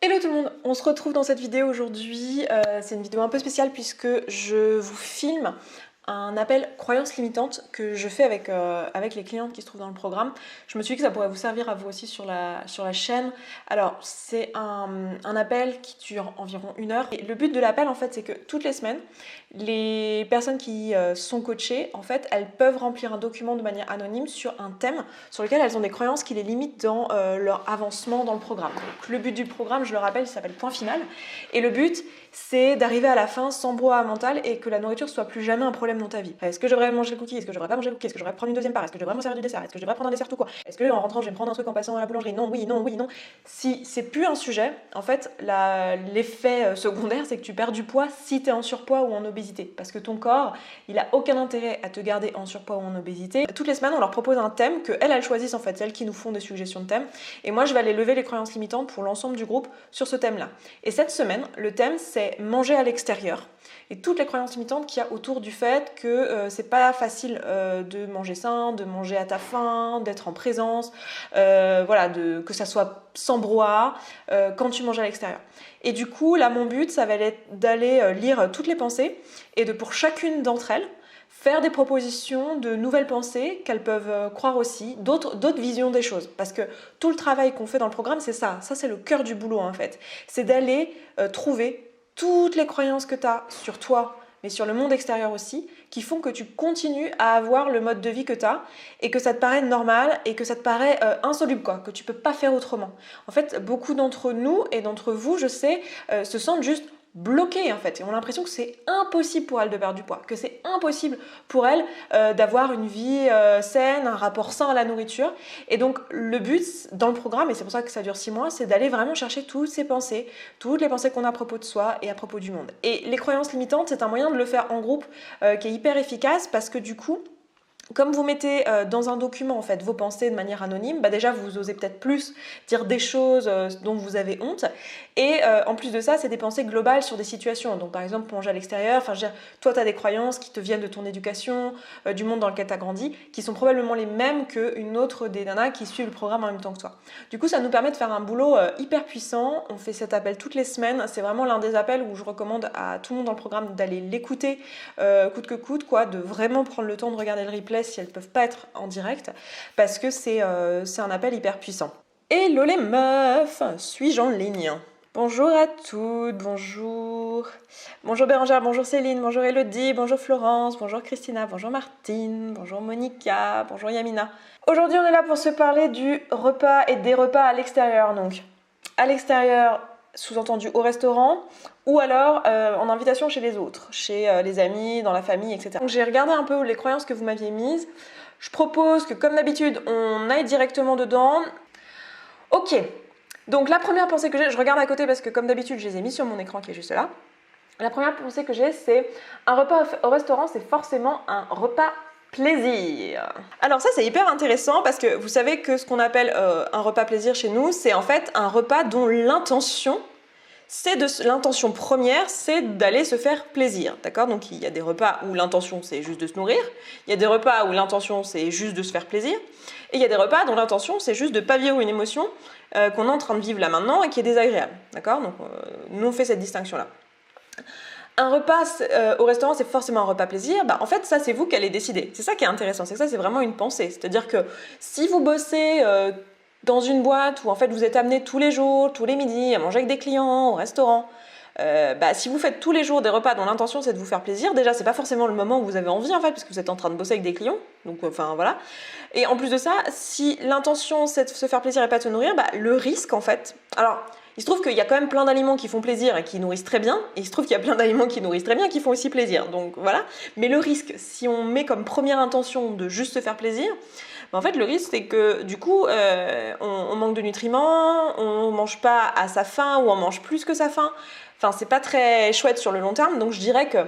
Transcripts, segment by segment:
Hello tout le monde, on se retrouve dans cette vidéo aujourd'hui. C'est une vidéo un peu spéciale puisque je vous filme un appel croyance limitante que je fais avec les clientes qui se trouvent dans le programme. Je me suis dit que ça pourrait vous servir à vous aussi sur la chaîne. Alors c'est un appel qui dure environ 1 heure. Et le but de l'appel en fait c'est que toutes les semaines, les personnes qui sont coachées, en fait, elles peuvent remplir un document de manière anonyme sur un thème sur lequel elles ont des croyances qui les limitent dans leur avancement dans le programme. Donc le but du programme, je le rappelle, il s'appelle Point Final. Et le but, c'est d'arriver à la fin sans brouhaha mental et que la nourriture soit plus jamais un problème dans ta vie. Est-ce que je devrais manger le cookie? Est-ce que je devrais pas manger le cookie? Est-ce que je devrais prendre une deuxième part? Est-ce que je devrais me servir du dessert? Est-ce que je devrais prendre un dessert tout quoi? Est-ce que en rentrant je vais me prendre un truc en passant à la boulangerie? Non, oui, non, oui, non. Si c'est plus un sujet, en fait, l'effet secondaire, c'est que tu perds du poids si tu es en surpoids ou en obésité. Parce que ton corps, il a aucun intérêt à te garder en surpoids ou en obésité. Toutes les semaines, on leur propose un thème que elles choisissent en fait, celles qui nous font des suggestions de thèmes. Et moi, je vais aller lever les croyances limitantes pour l'ensemble du groupe sur ce thème-là. Et cette semaine, le thème, c'est manger à l'extérieur. Et toutes les croyances limitantes qu'il y a autour du fait que c'est pas facile de manger sain, de manger à ta faim, d'être en présence, voilà, que ça soit sans brouhaha quand tu manges à l'extérieur. Et du coup, là, mon but, ça va être d'aller lire toutes les pensées et de, pour chacune d'entre elles, faire des propositions de nouvelles pensées qu'elles peuvent croire aussi, d'autres visions des choses. Parce que tout le travail qu'on fait dans le programme, c'est ça. Ça, c'est le cœur du boulot, en fait. C'est d'aller trouver toutes les croyances que tu as sur toi, mais sur le monde extérieur aussi, qui font que tu continues à avoir le mode de vie que tu as et que ça te paraît normal et que ça te paraît insoluble, quoi, que tu peux pas faire autrement. En fait, beaucoup d'entre nous et d'entre vous, je sais, se sentent juste bloquées en fait et ont l'impression que c'est impossible pour elles de perdre du poids, que c'est impossible pour elles d'avoir une vie saine, un rapport sain à la nourriture. Et donc le but dans le programme, et c'est pour ça que ça dure 6 mois, c'est d'aller vraiment chercher toutes ces pensées, toutes les pensées qu'on a à propos de soi et à propos du monde. Et les croyances limitantes, c'est un moyen de le faire en groupe qui est hyper efficace parce que du coup, comme vous mettez dans un document en fait vos pensées de manière anonyme, bah déjà vous osez peut-être plus dire des choses dont vous avez honte. Et en plus de ça, c'est des pensées globales sur des situations. Donc par exemple, manger à l'extérieur, enfin je veux dire, toi tu as des croyances qui te viennent de ton éducation, du monde dans lequel tu as grandi, qui sont probablement les mêmes qu'une autre des nanas qui suivent le programme en même temps que toi. Du coup, ça nous permet de faire un boulot hyper puissant. On fait cet appel toutes les semaines. C'est vraiment l'un des appels où je recommande à tout le monde dans le programme d'aller l'écouter coûte que coûte, quoi, de vraiment prendre le temps de regarder le replay si elles ne peuvent pas être en direct, parce que c'est un appel hyper puissant. Hello les meufs, suis-je en ligne? Bonjour à toutes, bonjour. Bonjour Bérangère, bonjour Céline, bonjour Elodie, bonjour Florence, bonjour Christina, bonjour Martine, bonjour Monica, bonjour Yamina. Aujourd'hui on est là pour se parler du repas et des repas à l'extérieur. Donc à l'extérieur, sous-entendu au restaurant, ou alors en invitation chez les autres, chez les amis, dans la famille, etc. Donc j'ai regardé un peu les croyances que vous m'aviez mises. Je propose que comme d'habitude, on aille directement dedans. Ok, donc la première pensée que j'ai, je regarde à côté parce que comme d'habitude, je les ai mis sur mon écran qui est juste là. La première pensée que j'ai, c'est un repas au restaurant, c'est forcément un repas plaisir. Alors ça c'est hyper intéressant parce que vous savez que ce qu'on appelle un repas plaisir chez nous, c'est en fait un repas dont l'intention première, c'est d'aller se faire plaisir, d'accord? Donc il y a des repas où l'intention c'est juste de se nourrir, il y a des repas où l'intention c'est juste de se faire plaisir, et il y a des repas dont l'intention c'est juste de pas vivre une émotion qu'on est en train de vivre là maintenant et qui est désagréable, d'accord? Donc nous on fait cette distinction-là. Un repas au restaurant, c'est forcément un repas plaisir. Bah, en fait, ça, c'est vous qui allez décider. C'est ça qui est intéressant. C'est que ça, c'est vraiment une pensée. C'est-à-dire que si vous bossez dans une boîte où en fait vous êtes amené tous les jours, tous les midis, à manger avec des clients au restaurant, bah, si vous faites tous les jours des repas dont l'intention c'est de vous faire plaisir, déjà c'est pas forcément le moment où vous avez envie en fait, parce que vous êtes en train de bosser avec des clients. Donc enfin voilà. Et en plus de ça, si l'intention c'est de se faire plaisir et pas de se nourrir, bah, le risque en fait. Alors il se trouve qu'il y a quand même plein d'aliments qui font plaisir et qui nourrissent très bien, et il se trouve qu'il y a plein d'aliments qui nourrissent très bien et qui font aussi plaisir. Donc voilà. Mais le risque, si on met comme première intention de juste se faire plaisir, en fait, le risque, c'est que du coup, on manque de nutriments, on mange pas à sa faim ou on mange plus que sa faim. Enfin, c'est pas très chouette sur le long terme, donc je dirais que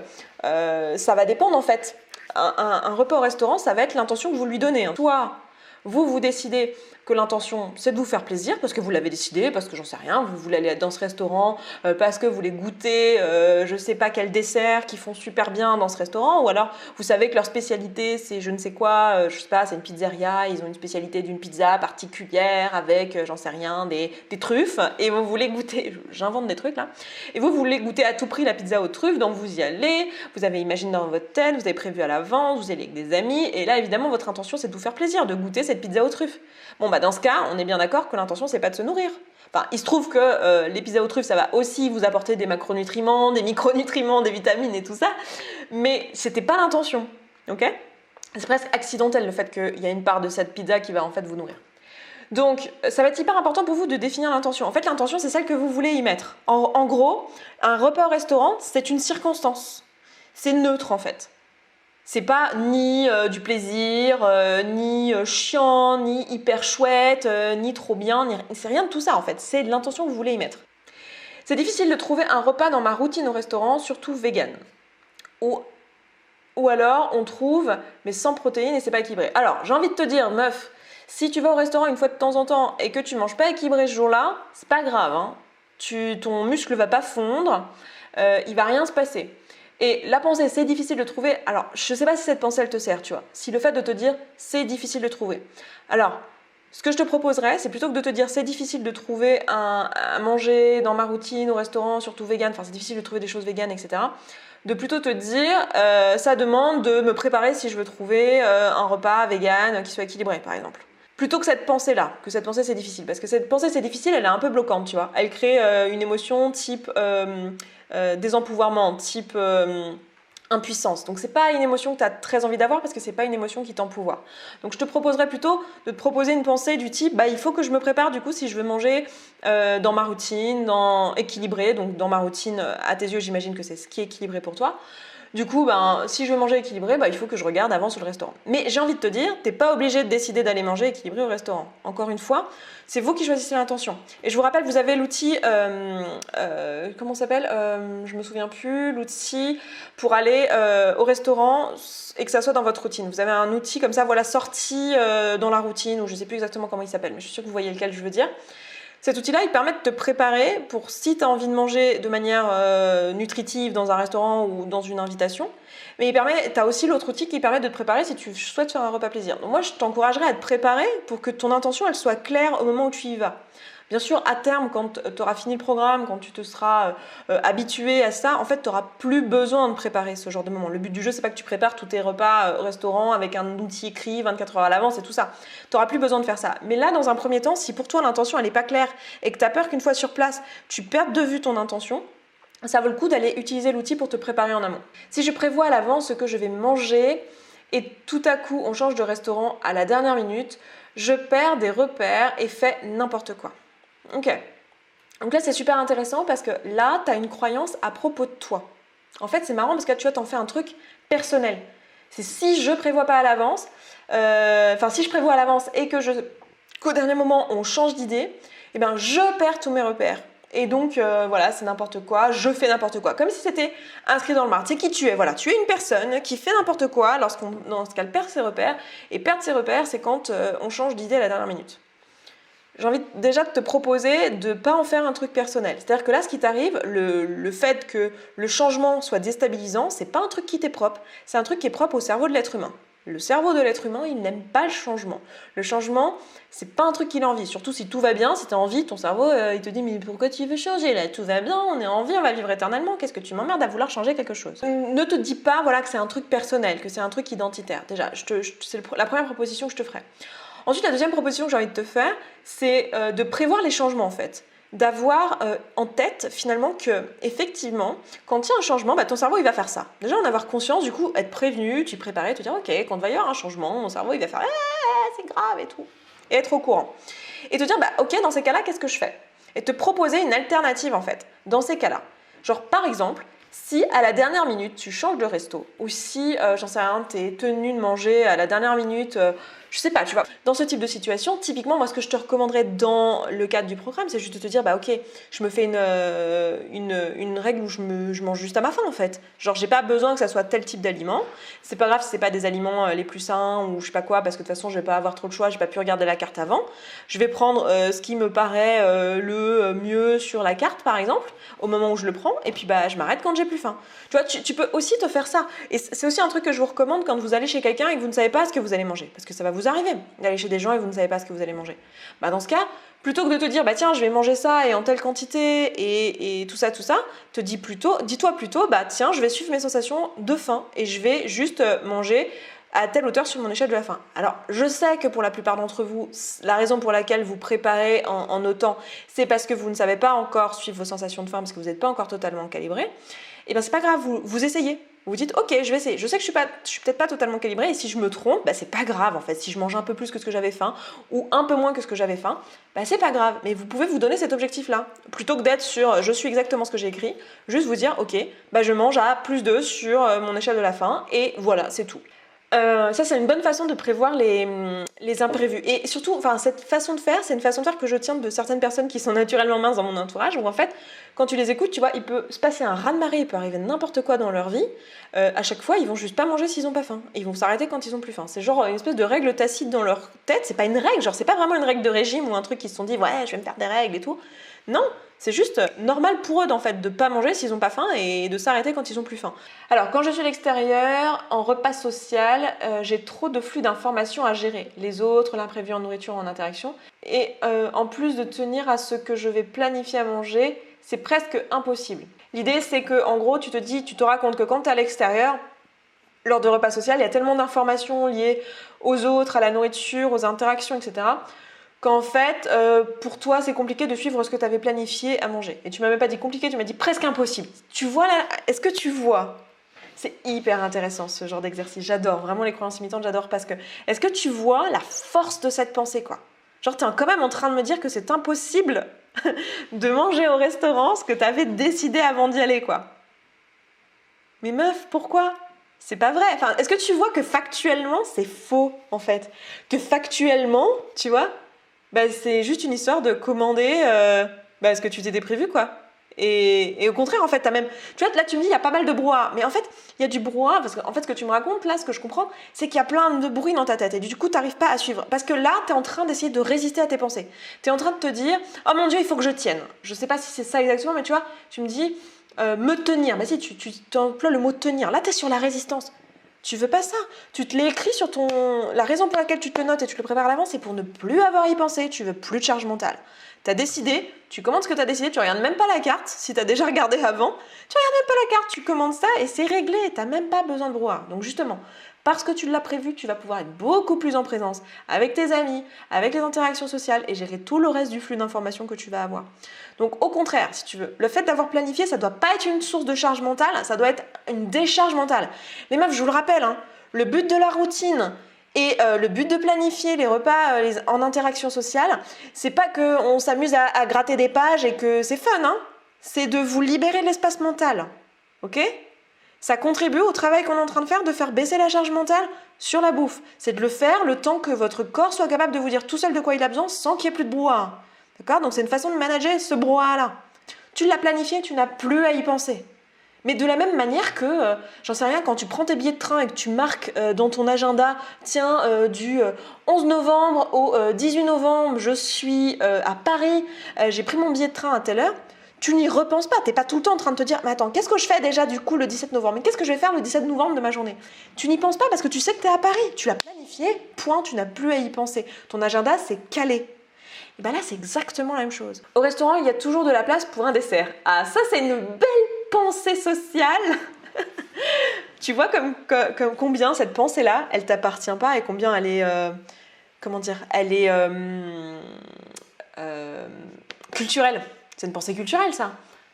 ça va dépendre en fait. Un repas au restaurant, ça va être l'intention que vous lui donnez. Soit Vous décidez que l'intention, c'est de vous faire plaisir, parce que vous l'avez décidé, parce que j'en sais rien, vous voulez aller dans ce restaurant, parce que vous voulez goûter, je sais pas quel dessert qui font super bien dans ce restaurant, ou alors vous savez que leur spécialité, c'est je ne sais quoi, je sais pas, c'est une pizzeria, ils ont une spécialité d'une pizza particulière avec, j'en sais rien, des truffes, et vous voulez goûter, j'invente des trucs là, et vous voulez goûter à tout prix la pizza aux truffes, donc vous y allez, vous avez imaginé dans votre tête, vous avez prévu à l'avance, vous allez avec des amis, et là évidemment votre intention c'est de vous faire plaisir, de goûter cette pizza aux truffes. Bon bah dans ce cas, on est bien d'accord que l'intention c'est pas de se nourrir. Enfin, il se trouve que les pizzas aux truffes ça va aussi vous apporter des macronutriments, des micronutriments, des vitamines et tout ça, mais c'était pas l'intention, ok? C'est presque accidentel le fait qu'il y a une part de cette pizza qui va en fait vous nourrir. Donc, ça va être hyper important pour vous de définir l'intention. En fait, l'intention, c'est celle que vous voulez y mettre. En gros, un repas au restaurant, c'est une circonstance. C'est neutre, en fait. C'est pas ni du plaisir, ni chiant, ni hyper chouette, ni trop bien, c'est rien de tout ça, en fait. C'est l'intention que vous voulez y mettre. C'est difficile de trouver un repas dans ma routine au restaurant, surtout vegan. Ou alors, on trouve, mais sans protéines et c'est pas équilibré. Alors, j'ai envie de te dire, meuf, si tu vas au restaurant une fois de temps en temps et que tu manges pas équilibré ce jour-là, c'est pas grave, hein. Ton muscle va pas fondre, il va rien se passer. Et la pensée, c'est difficile de trouver. Alors, je sais pas si cette pensée, elle te sert, tu vois. Si le fait de te dire, c'est difficile de trouver. Alors, ce que je te proposerais, c'est plutôt que de te dire, c'est difficile de trouver à manger dans ma routine, au restaurant, surtout vegan, enfin, c'est difficile de trouver des choses véganes, etc. De plutôt te dire, ça demande de me préparer si je veux trouver un repas vegan qui soit équilibré, par exemple. Plutôt que cette pensée-là, que cette pensée c'est difficile. Parce que cette pensée c'est difficile, elle est un peu bloquante, tu vois. Elle crée une émotion type désempouvoirment, type impuissance. Donc c'est pas une émotion que tu as très envie d'avoir parce que c'est pas une émotion qui t'empouvoire. Donc je te proposerais plutôt de te proposer une pensée du type, bah il faut que je me prépare du coup si je veux manger dans ma routine, équilibré, donc dans ma routine, à tes yeux j'imagine que c'est ce qui est équilibré pour toi. Du coup, si je veux manger équilibré, il faut que je regarde avant sur le restaurant. Mais j'ai envie de te dire, t'es pas obligé de décider d'aller manger équilibré au restaurant. Encore une fois, c'est vous qui choisissez l'intention. Et je vous rappelle, vous avez l'outil, comment ça s'appelle je me souviens plus, l'outil pour aller au restaurant et que ça soit dans votre routine. Vous avez un outil comme ça, voilà, sorti dans la routine, ou je sais plus exactement comment il s'appelle, mais je suis sûre que vous voyez lequel je veux dire. Cet outil-là, il permet de te préparer pour si tu as envie de manger de manière nutritive dans un restaurant ou dans une invitation. Mais tu as aussi l'autre outil qui permet de te préparer si tu souhaites faire un repas plaisir. Donc moi, je t'encouragerais à te préparer pour que ton intention elle soit claire au moment où tu y vas. Bien sûr, à terme, quand tu auras fini le programme, quand tu te seras habitué à ça, en fait, tu n'auras plus besoin de préparer ce genre de moment. Le but du jeu, c'est pas que tu prépares tous tes repas au restaurant avec un outil écrit 24 heures à l'avance et tout ça. Tu n'auras plus besoin de faire ça. Mais là, dans un premier temps, si pour toi l'intention elle n'est pas claire et que tu as peur qu'une fois sur place, tu perdes de vue ton intention, ça vaut le coup d'aller utiliser l'outil pour te préparer en amont. Si je prévois à l'avance ce que je vais manger et tout à coup on change de restaurant à la dernière minute, je perds des repères et fais n'importe quoi. Ok, donc là c'est super intéressant parce que là tu as une croyance à propos de toi. En fait c'est marrant parce que tu vois t'en fais un truc personnel. C'est si je prévois pas à l'avance, si je prévois à l'avance et qu'au dernier moment on change d'idée, eh ben je perds tous mes repères. Et donc voilà, c'est n'importe quoi, je fais n'importe quoi. Comme si c'était inscrit dans le marbre. C'est qui tu es, voilà, tu es une personne qui fait n'importe quoi dans ce qu'elle perd ses repères. Et perdre ses repères, c'est quand on change d'idée à la dernière minute. J'ai envie déjà de te proposer de ne pas en faire un truc personnel. C'est-à-dire que là, ce qui t'arrive, le fait que le changement soit déstabilisant, c'est pas un truc qui t'est propre, c'est un truc qui est propre au cerveau de l'être humain. Le cerveau de l'être humain, il n'aime pas le changement. Le changement, c'est pas un truc qu'il a envie. Surtout si tout va bien, si tu as envie, ton cerveau, il te dit « Mais pourquoi tu veux changer là? Tout va bien, on est en vie, on va vivre éternellement. Qu'est-ce que tu m'emmerdes à vouloir changer quelque chose ?» Ne te dis pas voilà, que c'est un truc personnel, que c'est un truc identitaire. Déjà, c'est la première proposition que je te ferai. Ensuite, la deuxième proposition que j'ai envie de te faire, c'est de prévoir les changements en fait. D'avoir en tête finalement que effectivement, quand il y a un changement, ton cerveau il va faire ça. Déjà en avoir conscience, du coup être prévenu, t'y préparer, te dire ok, quand il va y avoir un changement, mon cerveau il va faire c'est grave et tout, et être au courant. Et te dire ok, dans ces cas-là, qu'est-ce que je fais? Et te proposer une alternative en fait, dans ces cas-là. Genre par exemple, si à la dernière minute tu changes de resto, ou si, j'en sais rien, t'es tenu de manger à la dernière minute, Je sais pas, tu vois. Dans ce type de situation, typiquement, moi, ce que je te recommanderais dans le cadre du programme, c'est juste de te dire, bah ok, je me fais une règle où je mange juste à ma faim, en fait. Genre, j'ai pas besoin que ça soit tel type d'aliment. C'est pas grave si c'est pas des aliments les plus sains ou je sais pas quoi, parce que de toute façon, je vais pas avoir trop de choix, j'ai pas pu regarder la carte avant. Je vais prendre ce qui me paraît le mieux sur la carte, par exemple, au moment où je le prends, et puis bah, je m'arrête quand j'ai plus faim. Tu vois, tu peux aussi te faire ça. Et c'est aussi un truc que je vous recommande quand vous allez chez quelqu'un et que vous ne savez pas ce que vous allez manger. Parce que ça va vous arriver d'aller chez des gens et vous ne savez pas ce que vous allez manger. Bah, dans ce cas, plutôt que de te dire, bah tiens, je vais manger ça et en telle quantité et tout ça, dis-toi plutôt, bah tiens, je vais suivre mes sensations de faim et je vais juste manger à telle hauteur sur mon échelle de la faim. Alors, je sais que pour la plupart d'entre vous, la raison pour laquelle vous préparez en notant, c'est parce que vous ne savez pas encore suivre vos sensations de faim, parce que vous n'êtes pas encore totalement calibré. Et bien, c'est pas grave, vous essayez. Vous dites, ok, je vais essayer. Je sais que je suis peut-être pas totalement calibrée, et si je me trompe, bah, c'est pas grave en fait. Si je mange un peu plus que ce que j'avais faim, ou un peu moins que ce que j'avais faim, bah, c'est pas grave. Mais vous pouvez vous donner cet objectif-là. Plutôt que d'être sur je suis exactement ce que j'ai écrit, juste vous dire, ok, bah, je mange à plus 2 sur mon échelle de la faim, et voilà, c'est tout. Ça, c'est une bonne façon de prévoir les imprévus. Et surtout, cette façon de faire, c'est une façon de faire que je tiens de certaines personnes qui sont naturellement minces dans mon entourage, où en fait, quand tu les écoutes, tu vois, il peut se passer un raz-de-marée, il peut arriver n'importe quoi dans leur vie. À chaque fois, ils vont juste pas manger s'ils ont pas faim. Ils vont s'arrêter quand ils ont plus faim. C'est genre une espèce de règle tacite dans leur tête. C'est pas une règle, genre c'est pas vraiment une règle de régime ou un truc qu'ils se sont dit, ouais, je vais me faire des règles et tout. Non, c'est juste normal pour eux en fait de pas manger s'ils ont pas faim et de s'arrêter quand ils ont plus faim. Alors quand je suis à l'extérieur, en repas social, j'ai trop de flux d'informations à gérer. Les autres, l'imprévu en nourriture, en interaction. Et en plus de tenir à ce que je vais planifier à manger, c'est presque impossible. L'idée c'est que en gros tu te rends compte que quand tu es à l'extérieur, lors de repas social, il y a tellement d'informations liées aux autres, à la nourriture, aux interactions, etc. qu'en fait, pour toi, c'est compliqué de suivre ce que tu avais planifié à manger. Et tu m'as même pas dit compliqué, tu m'as dit presque impossible. Tu vois là, est-ce que tu vois? C'est hyper intéressant ce genre d'exercice, j'adore, vraiment les croyances limitantes, j'adore parce que, est-ce que tu vois la force de cette pensée quoi? Genre t'es quand même en train de me dire que c'est impossible de manger au restaurant ce que tu avais décidé avant d'y aller quoi. Mais meuf, pourquoi? C'est pas vrai. Enfin, est-ce que tu vois que factuellement, c'est faux, en fait? Que factuellement, tu vois, bah, c'est juste une histoire de commander ce que tu t'étais prévu, quoi. Et au contraire, en fait, t'as même... Tu vois, là, tu me dis, il y a pas mal de brouhaha. Mais en fait, il y a du brouhaha, parce que, en fait, ce que tu me racontes, là, ce que je comprends, c'est qu'il y a plein de bruit dans ta tête. Et du coup, t'arrives pas à suivre. Parce que là, t'es en train d'essayer de résister à tes pensées. T'es en train de te dire, oh mon Dieu, il faut que je tienne. Je sais pas si c'est ça exactement, mais tu vois, tu me dis... me tenir, bah si, tu emploies le mot tenir. Là, tu es sur la résistance. Tu veux pas ça. Tu te l'as écrit sur ton... La raison pour laquelle tu te le notes et tu te le prépares à l'avance, c'est pour ne plus avoir à y penser. Tu veux plus de charge mentale. Tu as décidé, tu commandes ce que tu as décidé, tu regardes même pas la carte, si tu as déjà regardé avant. Tu regardes même pas la carte, tu commandes ça et c'est réglé. Tu n'as même pas besoin de brouhaha. Donc justement, parce que tu l'as prévu, tu vas pouvoir être beaucoup plus en présence avec tes amis, avec les interactions sociales et gérer tout le reste du flux d'informations que tu vas avoir. Donc au contraire, si tu veux, le fait d'avoir planifié, ça ne doit pas être une source de charge mentale, ça doit être une décharge mentale. Les meufs, je vous le rappelle, hein, le but de la routine et le but de planifier les repas en interaction sociale, c'est pas qu'on s'amuse à gratter des pages et que c'est fun, hein, c'est de vous libérer de l'espace mental, ok ? Ça contribue au travail qu'on est en train de faire baisser la charge mentale sur la bouffe. C'est de le faire le temps que votre corps soit capable de vous dire tout seul de quoi il a besoin sans qu'il n'y ait plus de brouhaha. D'accord ? Donc c'est une façon de manager ce brouhaha-là. Tu l'as planifié, tu n'as plus à y penser. Mais de la même manière que, j'en sais rien, quand tu prends tes billets de train et que tu marques dans ton agenda, tiens, du 11 novembre au 18 novembre, je suis à Paris, j'ai pris mon billet de train à telle heure, tu n'y repenses pas, t'es pas tout le temps en train de te dire mais attends, qu'est-ce que je fais déjà du coup le 17 novembre? Mais qu'est-ce que je vais faire le 17 novembre de ma journée? Tu n'y penses pas parce que tu sais que t'es à Paris, tu l'as planifié, point, tu n'as plus à y penser. Ton agenda c'est calé. Et bien là c'est exactement la même chose. Au restaurant il y a toujours de la place pour un dessert. Ah ça c'est une belle pensée sociale. Tu vois comme combien cette pensée-là, elle t'appartient pas et combien elle est, elle est culturelle. C'est une pensée culturelle, ça.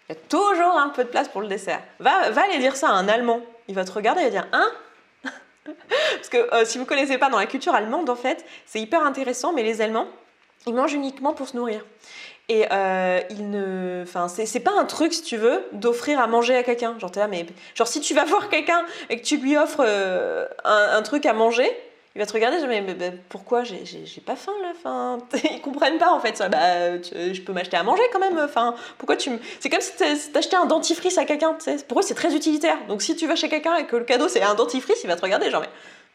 Il y a toujours un peu de place pour le dessert. Va aller dire ça à un Allemand. Il va te regarder et va dire « Hein ?» Parce que si vous ne connaissez pas dans la culture allemande, en fait, c'est hyper intéressant, mais les Allemands, ils mangent uniquement pour se nourrir. Et c'est pas un truc, si tu veux, d'offrir à manger à quelqu'un. Genre, t'es là, mais... Genre, si tu vas voir quelqu'un et que tu lui offres un truc à manger, Il va te regarder, genre, mais pourquoi j'ai pas faim là, enfin, ils comprennent pas en fait ça. Je peux m'acheter à manger quand même. Enfin, pourquoi tu me... C'est comme si t'achetais un dentifrice à quelqu'un. Tu sais. Pour eux, c'est très utilitaire. Donc si tu vas chez quelqu'un et que le cadeau c'est un dentifrice, il va te regarder genre.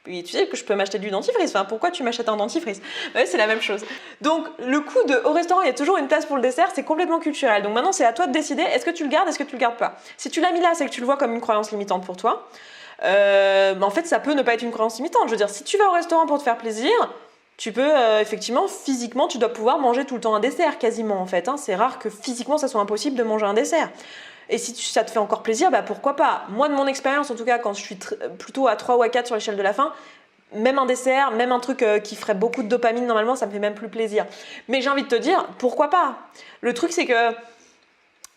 Mais tu sais que je peux m'acheter du dentifrice. Enfin, pourquoi tu m'achètes un dentifrice? Ouais, c'est la même chose. Donc le coup de au restaurant, il y a toujours une place pour le dessert, c'est complètement culturel. Donc maintenant, c'est à toi de décider. Est-ce que tu le gardes, est-ce que tu le gardes pas? Si tu l'as mis là, c'est que tu le vois comme une croyance limitante pour toi. En fait, ça peut ne pas être une croyance limitante. Je veux dire, si tu vas au restaurant pour te faire plaisir, tu peux effectivement, physiquement, tu dois pouvoir manger tout le temps un dessert, quasiment en fait. Hein. C'est rare que physiquement, ça soit impossible de manger un dessert. Et si ça te fait encore plaisir, pourquoi pas? Moi, de mon expérience, en tout cas, quand je suis plutôt à 3 ou à 4 sur l'échelle de la faim, même un dessert, même un truc qui ferait beaucoup de dopamine normalement, ça me fait même plus plaisir. Mais j'ai envie de te dire, pourquoi pas? Le truc, c'est que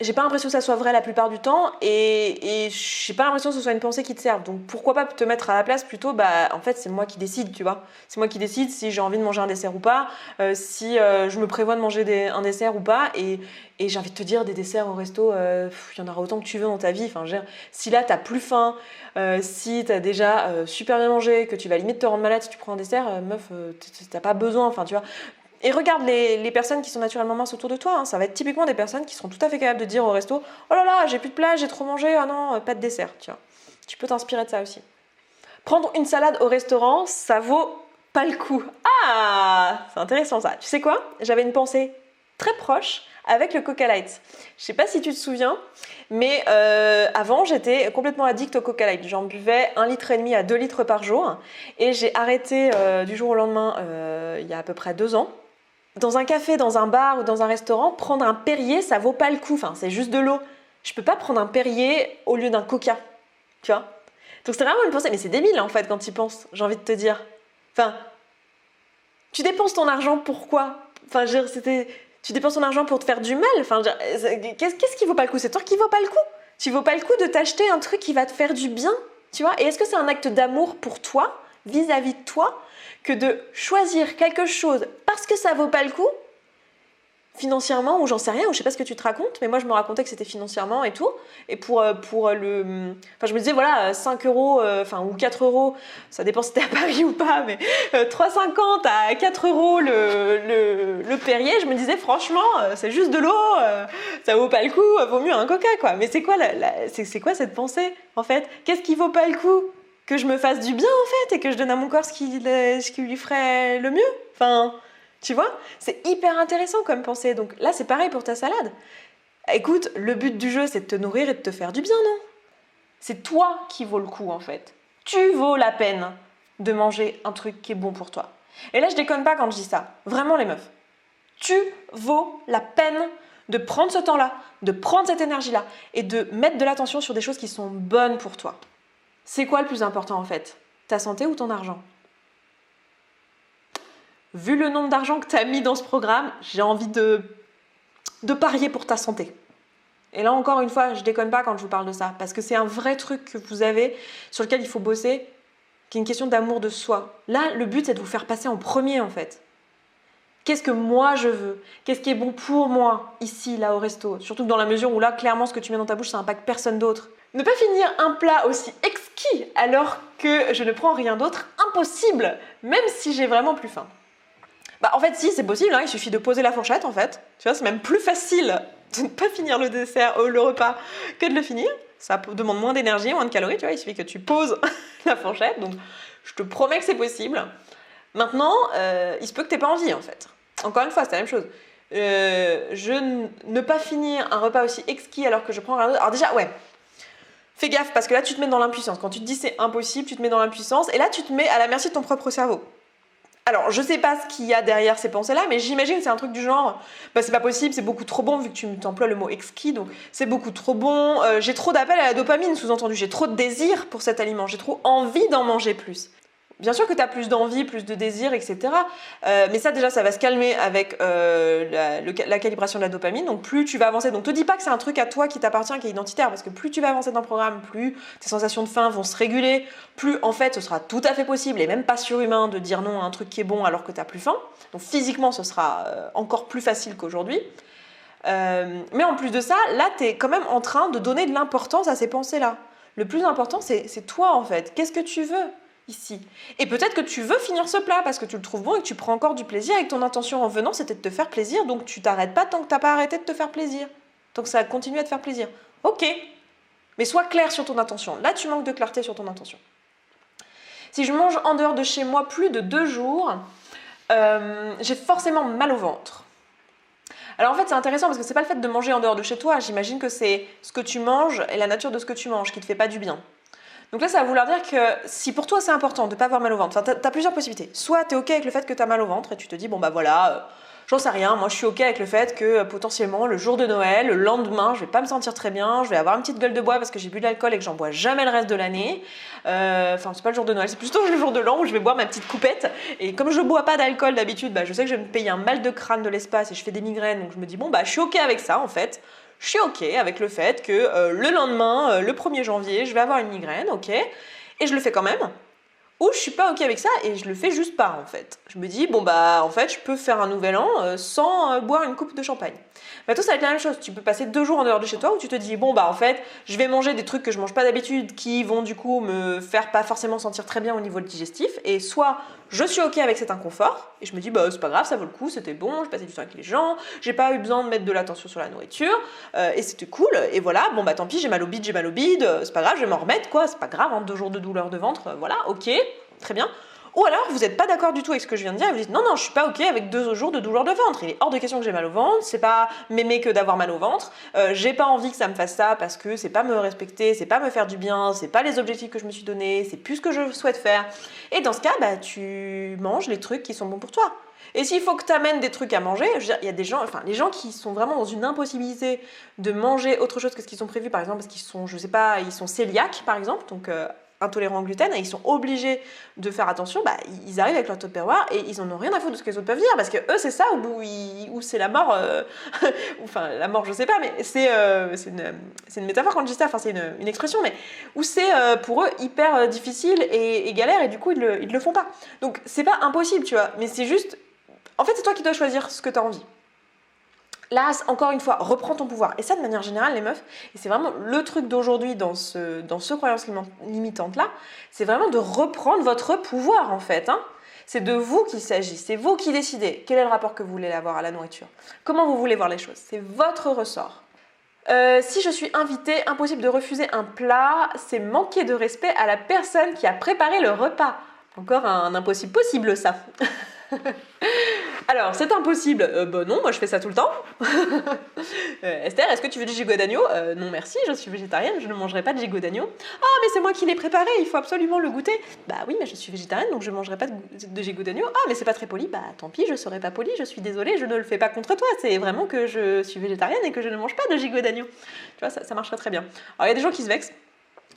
j'ai pas l'impression que ça soit vrai la plupart du temps et j'ai pas l'impression que ce soit une pensée qui te serve. Donc pourquoi pas te mettre à la place plutôt, en fait c'est moi qui décide, tu vois. C'est moi qui décide si j'ai envie de manger un dessert ou pas, si je me prévois de manger un dessert ou pas. Et j'ai envie de te dire, des desserts au resto, il y en aura autant que tu veux dans ta vie. Enfin, si là t'as plus faim, si t'as déjà super bien mangé, que tu vas limite te rendre malade si tu prends un dessert, meuf, t'as pas besoin, enfin tu vois. Et regarde les personnes qui sont naturellement minces autour de toi. Hein. Ça va être typiquement des personnes qui seront tout à fait capables de dire au resto « Oh là là, j'ai plus de plat, j'ai trop mangé, ah non, pas de dessert. » Tu vois. Tu peux t'inspirer de ça aussi. Prendre une salade au restaurant, ça vaut pas le coup. Ah, c'est intéressant ça. Tu sais quoi? J'avais une pensée très proche avec le Coca Light. Je sais pas si tu te souviens, mais avant j'étais complètement addict au Coca Light. J'en buvais 1,5 litre à 2 litres par jour et j'ai arrêté du jour au lendemain il y a à peu près 2 ans. Dans un café, dans un bar ou dans un restaurant, prendre un Perrier, ça vaut pas le coup. Enfin, c'est juste de l'eau. Je peux pas prendre un Perrier au lieu d'un Coca. Tu vois? Donc c'est vraiment une pensée. Mais c'est débile en fait quand tu y penses, j'ai envie de te dire. Enfin, tu dépenses ton argent pourquoi? Enfin, tu dépenses ton argent pour te faire du mal. Enfin, qu'est-ce qui vaut pas le coup? C'est toi qui vaut pas le coup. Tu vaut pas le coup de t'acheter un truc qui va te faire du bien. Tu vois? Et est-ce que c'est un acte d'amour pour toi, vis-à-vis de toi, que de choisir quelque chose parce que ça vaut pas le coup, financièrement, ou j'en sais rien, ou je sais pas ce que tu te racontes, mais moi je me racontais que c'était financièrement et tout, et pour le... Enfin je me disais voilà, 5 euros, ou 4 euros, ça dépend si t'es à Paris ou pas, mais 3,50 à 4 euros le Perrier, je me disais franchement, c'est juste de l'eau, ça vaut pas le coup, vaut mieux un Coca quoi. Mais c'est quoi, c'est quoi cette pensée en fait? Qu'est-ce qui vaut pas le coup? Que je me fasse du bien en fait et que je donne à mon corps ce qui lui ferait le mieux. Enfin, tu vois, c'est hyper intéressant comme pensée. Donc là, c'est pareil pour ta salade. Écoute, le but du jeu, c'est de te nourrir et de te faire du bien, non? C'est toi qui vaut le coup en fait. Tu vaux la peine de manger un truc qui est bon pour toi. Et là, je déconne pas quand je dis ça. Vraiment les meufs. Tu vaux la peine de prendre ce temps-là, de prendre cette énergie-là et de mettre de l'attention sur des choses qui sont bonnes pour toi. C'est quoi le plus important en fait? Ta santé ou ton argent? Vu le nombre d'argent que tu as mis dans ce programme, j'ai envie de parier pour ta santé. Et là encore une fois, je déconne pas quand je vous parle de ça, parce que c'est un vrai truc que vous avez, sur lequel il faut bosser, qui est une question d'amour de soi. Là, le but, c'est de vous faire passer en premier en fait. Qu'est-ce que moi je veux? Qu'est-ce qui est bon pour moi, ici, là, au resto? Surtout que dans la mesure où là, clairement, ce que tu mets dans ta bouche, ça impacte personne d'autre. Ne pas finir un plat aussi exquis alors que je ne prends rien d'autre, impossible, même si j'ai vraiment plus faim. En fait, si, c'est possible, hein, il suffit de poser la fourchette, en fait. Tu vois, c'est même plus facile de ne pas finir le dessert, le repas, que de le finir. Ça demande moins d'énergie, moins de calories, tu vois, il suffit que tu poses la fourchette. Donc, je te promets que c'est possible. Maintenant, il se peut que tu n'aies pas envie, en fait. Encore une fois, c'est la même chose. Ne pas finir un repas aussi exquis alors que je prends rien d'autre. Alors déjà, ouais, fais gaffe, parce que là, tu te mets dans l'impuissance. Quand tu te dis c'est impossible, tu te mets dans l'impuissance. Et là, tu te mets à la merci de ton propre cerveau. Alors, je sais pas ce qu'il y a derrière ces pensées-là, mais j'imagine que c'est un truc du genre c'est pas possible, c'est beaucoup trop bon, vu que tu t'emploies le mot exquis, donc c'est beaucoup trop bon, j'ai trop d'appel à la dopamine, sous-entendu, j'ai trop de désir pour cet aliment, j'ai trop envie d'en manger plus. Bien sûr que tu as plus d'envie, plus de désir, etc. Mais ça, déjà, ça va se calmer avec la calibration de la dopamine. Donc, plus tu vas avancer. Donc, te dis pas que c'est un truc à toi qui t'appartient, qui est identitaire. Parce que plus tu vas avancer dans le programme, plus tes sensations de faim vont se réguler. Plus, en fait, ce sera tout à fait possible, et même pas surhumain, de dire non à un truc qui est bon alors que tu n'as plus faim. Donc, physiquement, ce sera encore plus facile qu'aujourd'hui. Mais en plus de ça, là, tu es quand même en train de donner de l'importance à ces pensées-là. Le plus important, c'est toi, en fait. Qu'est-ce que tu veux ? ici. Et peut-être que tu veux finir ce plat parce que tu le trouves bon et que tu prends encore du plaisir et que ton intention en venant c'était de te faire plaisir, donc tu t'arrêtes pas tant que t'as pas arrêté de te faire plaisir. Tant que ça continue à te faire plaisir. Ok, mais sois clair sur ton intention. Là tu manques de clarté sur ton intention. Si je mange en dehors de chez moi plus de 2 jours, j'ai forcément mal au ventre. Alors en fait c'est intéressant parce que c'est pas le fait de manger en dehors de chez toi, j'imagine que c'est ce que tu manges et la nature de ce que tu manges qui te fait pas du bien. Donc là, ça va vouloir dire que si pour toi c'est important de ne pas avoir mal au ventre, t'as plusieurs possibilités. Soit tu es ok avec le fait que tu as mal au ventre et tu te dis, bon bah voilà, j'en sais rien, moi je suis ok avec le fait que potentiellement le jour de Noël, le lendemain, je vais pas me sentir très bien, je vais avoir une petite gueule de bois parce que j'ai bu de l'alcool et que j'en bois jamais le reste de l'année. Enfin, c'est pas le jour de Noël, c'est plutôt le jour de l'an où je vais boire ma petite coupette. Et comme je bois pas d'alcool d'habitude, bah, je sais que je vais me payer un mal de crâne de l'espace et je fais des migraines, donc je me dis, bon bah je suis ok avec ça en fait. Je suis ok avec le fait que le lendemain, le 1er janvier, je vais avoir une migraine, ok, et je le fais quand même. Ou je suis pas ok avec ça et je le fais juste pas en fait. Je me dis, bon bah en fait, je peux faire un nouvel an sans boire une coupe de champagne. Bah toi, ça va être la même chose. Tu peux passer 2 jours en dehors de chez toi où tu te dis, bon bah en fait, je vais manger des trucs que je mange pas d'habitude qui vont du coup me faire pas forcément sentir très bien au niveau digestif. Et soit je suis ok avec cet inconfort et je me dis, bah c'est pas grave, ça vaut le coup, c'était bon, je passais du temps avec les gens, j'ai pas eu besoin de mettre de l'attention sur la nourriture et c'était cool. Et voilà, bon bah tant pis, j'ai mal au bide, c'est pas grave, je vais m'en remettre quoi, c'est pas grave, hein, 2 jours de douleur de ventre, voilà, ok, très bien. Ou alors, vous n'êtes pas d'accord du tout avec ce que je viens de dire et vous dites non, non, je suis pas ok avec 2 jours de douleur de ventre. Il est hors de question que j'ai mal au ventre, c'est pas m'aimer que d'avoir mal au ventre. J'ai pas envie que ça me fasse ça parce que c'est pas me respecter, c'est pas me faire du bien, c'est pas les objectifs que je me suis donnés, c'est plus ce que je souhaite faire. Et dans ce cas, bah, tu manges les trucs qui sont bons pour toi. Et s'il faut que tu amènes des trucs à manger, je veux dire, il y a des gens, enfin, les gens qui sont vraiment dans une impossibilité de manger autre chose que ce qu'ils ont prévu, par exemple, parce qu'ils sont, je sais pas, ils sont cœliaques, par exemple, donc intolérants au gluten, et ils sont obligés de faire attention, bah, ils arrivent avec leur Tupperware et ils en ont rien à foutre de ce que les autres peuvent dire, parce que eux, c'est ça où c'est la mort, enfin, la mort, je sais pas, mais c'est une métaphore quand je dis ça, enfin, c'est une expression, mais où c'est pour eux hyper difficile et galère, et du coup, ils le font pas. Donc, c'est pas impossible, tu vois, mais c'est juste. En fait, c'est toi qui dois choisir ce que tu as envie. Là, encore une fois, reprends ton pouvoir. Et ça, de manière générale, les meufs, et c'est vraiment le truc d'aujourd'hui dans ce croyance limitante-là, c'est vraiment de reprendre votre pouvoir, en fait. Hein. C'est de vous qu'il s'agit, c'est vous qui décidez quel est le rapport que vous voulez avoir à la nourriture, comment vous voulez voir les choses, c'est votre ressort. Si je suis invitée, impossible de refuser un plat, c'est manquer de respect à la personne qui a préparé le repas. Encore un impossible possible, ça. Alors, c'est impossible. Bah non, moi je fais ça tout le temps. Esther, est-ce que tu veux du gigot d'agneau? Non merci, je suis végétarienne, je ne mangerai pas de gigot d'agneau. Ah, mais c'est moi qui l'ai préparé, il faut absolument le goûter. Bah oui, mais je suis végétarienne, donc je ne mangerai pas de gigot d'agneau. Ah, mais c'est pas très poli. Bah tant pis, je serai pas poli, je suis désolée, je ne le fais pas contre toi. C'est vraiment que je suis végétarienne et que je ne mange pas de gigot d'agneau. Tu vois, ça marcherait très bien. Alors, il y a des gens qui se vexent.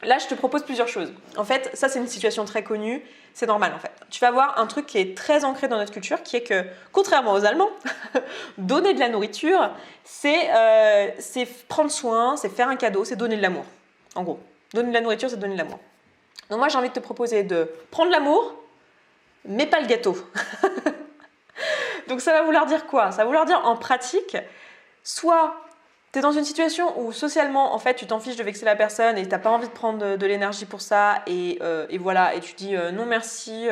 Là, je te propose plusieurs choses. En fait, ça, c'est une situation très connue. C'est normal, en fait. Tu vas voir un truc qui est très ancré dans notre culture, qui est que, contrairement aux Allemands, donner de la nourriture, c'est prendre soin, c'est faire un cadeau, c'est donner de l'amour. En gros, donner de la nourriture, c'est donner de l'amour. Donc moi, j'ai envie de te proposer de prendre l'amour, mais pas le gâteau. Donc ça va vouloir dire quoi? Ça va vouloir dire, en pratique, soit t'es dans une situation où socialement, en fait, tu t'en fiches de vexer la personne et t'as pas envie de prendre de l'énergie pour ça et voilà, et tu dis non merci,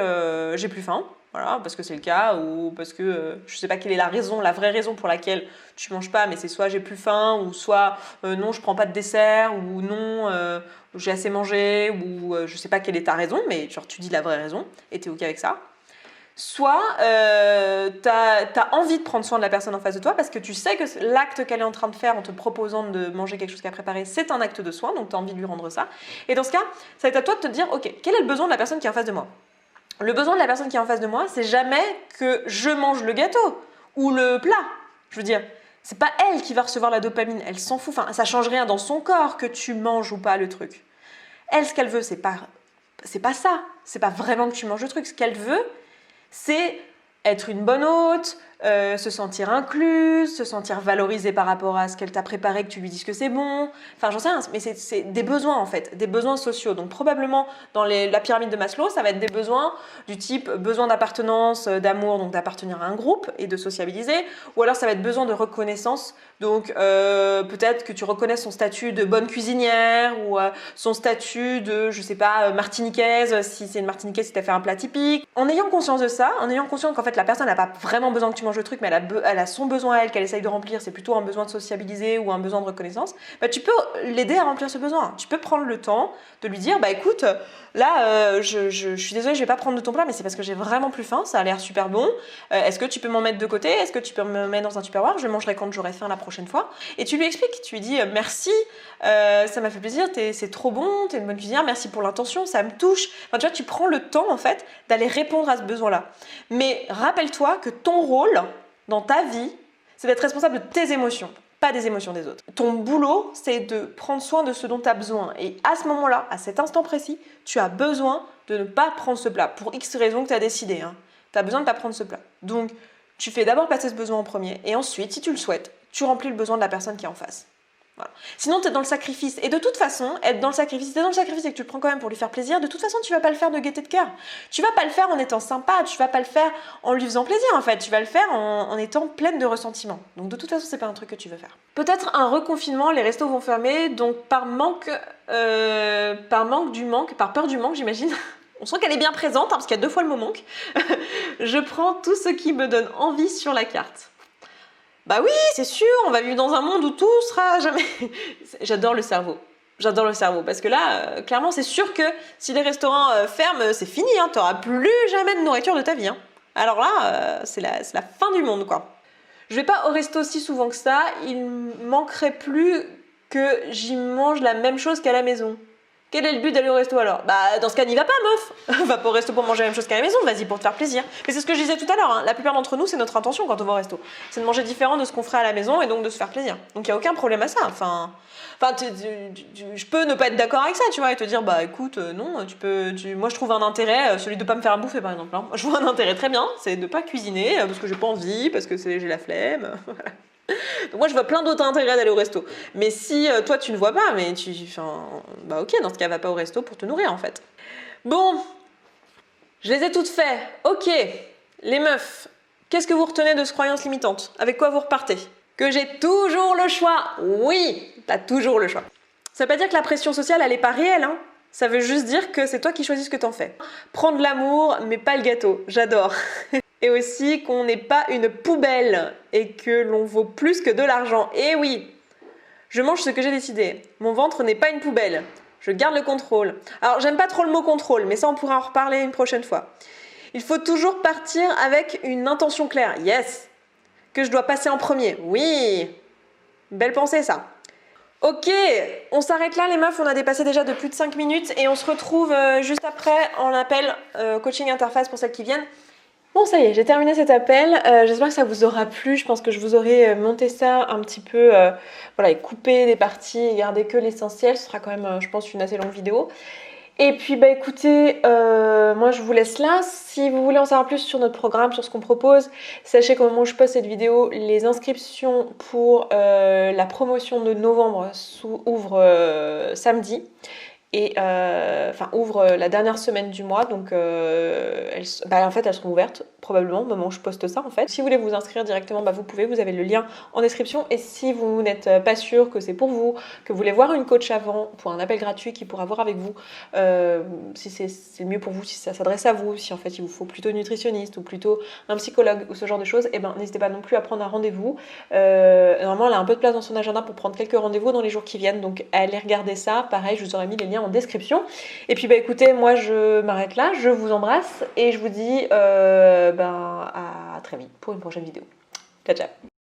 j'ai plus faim, voilà, parce que c'est le cas ou parce que je sais pas quelle est la raison, la vraie raison pour laquelle tu manges pas, mais c'est soit j'ai plus faim ou soit non je prends pas de dessert ou non j'ai assez mangé ou je sais pas quelle est ta raison, mais genre tu dis la vraie raison et t'es ok avec ça. Soit t'as envie de prendre soin de la personne en face de toi parce que tu sais que l'acte qu'elle est en train de faire en te proposant de manger quelque chose qu'elle a préparé, c'est un acte de soin, donc t'as envie de lui rendre ça. Et dans ce cas, ça va être à toi de te dire, ok, quel est le besoin de la personne qui est en face de moi? Le besoin de la personne qui est en face de moi, c'est jamais que je mange le gâteau ou le plat. Je veux dire, c'est pas elle qui va recevoir la dopamine, elle s'en fout, enfin, ça change rien dans son corps que tu manges ou pas le truc. Elle, ce qu'elle veut, c'est pas ça, c'est pas vraiment que tu manges le truc, ce qu'elle veut, c'est être une bonne hôte, se sentir incluse, se sentir valorisée par rapport à ce qu'elle t'a préparé, que tu lui dises que c'est bon. Enfin, j'en sais rien, mais c'est des besoins en fait, des besoins sociaux. Donc probablement dans la pyramide de Maslow, ça va être des besoins du type besoin d'appartenance, d'amour, donc d'appartenir à un groupe et de sociabiliser. Ou alors ça va être besoin de reconnaissance. Donc peut-être que tu reconnaisses son statut de bonne cuisinière ou son statut de, je sais pas, martiniquaise, si c'est une martiniquaise, si tu as fait un plat typique. En ayant conscience de ça, en ayant conscience qu'en fait la personne n'a pas vraiment besoin que tu manges le truc, mais elle a son besoin à elle, qu'elle essaye de remplir, c'est plutôt un besoin de sociabiliser ou un besoin de reconnaissance, bah, tu peux l'aider à remplir ce besoin. Tu peux prendre le temps de lui dire, bah écoute, là je suis désolée, je vais pas prendre de ton plat, mais c'est parce que j'ai vraiment plus faim, ça a l'air super bon. Est-ce que tu peux m'en mettre de côté? Est-ce que tu peux me mettre dans un tupperware? Je mangerai quand j'aurai faim la prochaine fois. Et tu lui expliques, tu lui dis merci, ça m'a fait plaisir, c'est trop bon, t'es une bonne cuisinière, merci pour l'intention, ça me touche. Enfin, tu vois, tu prends le temps en fait d'aller répondre à ce besoin-là. Mais rappelle-toi que ton rôle dans ta vie, c'est d'être responsable de tes émotions, pas des émotions des autres. Ton boulot, c'est de prendre soin de ce dont tu as besoin. Et à ce moment-là, à cet instant précis, tu as besoin de ne pas prendre ce plat, pour X raisons que tu as décidé. Tu as besoin de ne pas prendre ce plat. Donc, tu fais d'abord passer ce besoin en premier, et ensuite, si tu le souhaites, tu remplis le besoin de la personne qui est en face. Voilà. Sinon, tu es dans le sacrifice. Et de toute façon, être dans le sacrifice, si tu es dans le sacrifice et que tu le prends quand même pour lui faire plaisir, de toute façon, tu vas pas le faire de gaieté de cœur. Tu vas pas le faire en étant sympa, tu vas pas le faire en lui faisant plaisir en fait. Tu vas le faire en étant pleine de ressentiment. Donc de toute façon, c'est pas un truc que tu veux faire. Peut-être un reconfinement, les restos vont fermer, donc par peur du manque, j'imagine. On sent qu'elle est bien présente, parce qu'il y a 2 fois le mot manque. Je prends tout ce qui me donne envie sur la carte. Bah oui, c'est sûr, on va vivre dans un monde où tout sera jamais... J'adore le cerveau. J'adore le cerveau, parce que là, clairement, c'est sûr que si les restaurants ferment, c'est fini, t'auras plus jamais de nourriture de ta vie. Alors là, c'est la fin du monde, quoi. Je vais pas au resto si souvent que ça, il manquerait plus que j'y mange la même chose qu'à la maison. Quel est le but d'aller au resto alors? Bah dans ce cas n'y va pas meuf. Va pas au resto pour manger la même chose qu'à la maison, vas-y pour te faire plaisir. Mais c'est ce que je disais tout à l'heure, la plupart d'entre nous c'est notre intention quand on va au resto. C'est de manger différent de ce qu'on ferait à la maison et donc de se faire plaisir. Donc il n'y a aucun problème à ça. Enfin je peux ne pas être d'accord avec ça, tu vois, et te dire bah écoute non, moi je trouve un intérêt, celui de pas me faire à bouffer par exemple. Je vois un intérêt très bien, c'est de pas cuisiner parce que j'ai pas envie, parce que j'ai la flemme. Voilà. Donc moi je vois plein d'autres intérêts d'aller au resto. Mais si toi tu ne vois pas, mais bah ok, dans ce cas va pas au resto pour te nourrir en fait. Bon, je les ai toutes faites. Ok, les meufs, qu'est-ce que vous retenez de ce croyance limitante? Avec quoi vous repartez? Que j'ai toujours le choix. Oui, t'as toujours le choix. Ça veut pas dire que la pression sociale elle est pas réelle, Ça veut juste dire que c'est toi qui choisis ce que t'en fais. Prends de l'amour, mais pas le gâteau. J'adore. Et aussi qu'on n'est pas une poubelle et que l'on vaut plus que de l'argent. Et oui, je mange ce que j'ai décidé. Mon ventre n'est pas une poubelle. Je garde le contrôle. Alors, j'aime pas trop le mot contrôle, mais ça, on pourra en reparler une prochaine fois. Il faut toujours partir avec une intention claire. Yes. Que je dois passer en premier. Oui. Belle pensée, ça. Ok, on s'arrête là les meufs, on a dépassé déjà de plus de 5 minutes et on se retrouve juste après en appel coaching interface pour celles qui viennent. Bon, ça y est, j'ai terminé cet appel. J'espère que ça vous aura plu. Je pense que je vous aurai monté ça un petit peu, voilà, et coupé des parties et gardé que l'essentiel. Ce sera quand même, je pense, une assez longue vidéo. Et puis, bah écoutez, moi je vous laisse là. Si vous voulez en savoir plus sur notre programme, sur ce qu'on propose, sachez qu'au moment où je poste cette vidéo, les inscriptions pour la promotion de novembre ouvrent samedi. Et ouvre la dernière semaine du mois, donc en fait elles seront ouvertes probablement au moment où je poste ça en fait. Si vous voulez vous inscrire directement, vous pouvez, vous avez le lien en description. Et si vous n'êtes pas sûr que c'est pour vous, que vous voulez voir une coach avant pour un appel gratuit qui pourra voir avec vous, si c'est mieux pour vous, si ça s'adresse à vous, si en fait il vous faut plutôt une nutritionniste ou plutôt un psychologue ou ce genre de choses, n'hésitez pas non plus à prendre un rendez-vous. Normalement elle a un peu de place dans son agenda pour prendre quelques rendez-vous dans les jours qui viennent, donc allez regarder ça. Pareil, je vous aurai mis les liens en description. Et puis écoutez, moi je m'arrête là, je vous embrasse et je vous dis à très vite pour une prochaine vidéo. Ciao ciao.